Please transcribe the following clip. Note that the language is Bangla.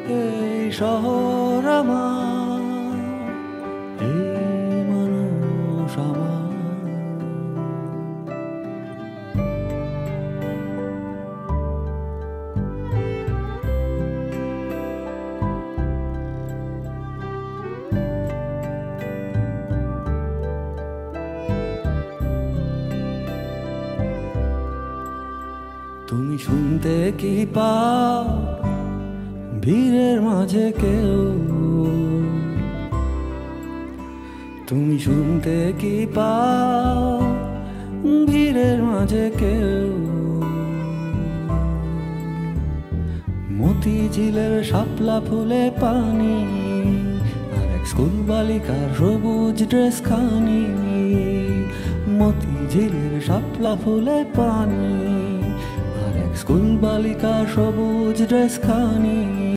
এই শহর আমার, এই মানুষ আমার। তুমি শুনতে কি পাও ভিড়ের মাঝে কেউ? তুমি শুনতে কি পাও ভিড়ের মাঝে কেউ? মতিঝিলের শাপলা ফুলে পানি, আর এক স্কুল বালিকার সবুজ ড্রেস খানি। মতিঝিলের শাপলা ফুলে পানি, আর এক স্কুল বালিকার সবুজ ড্রেস খানি।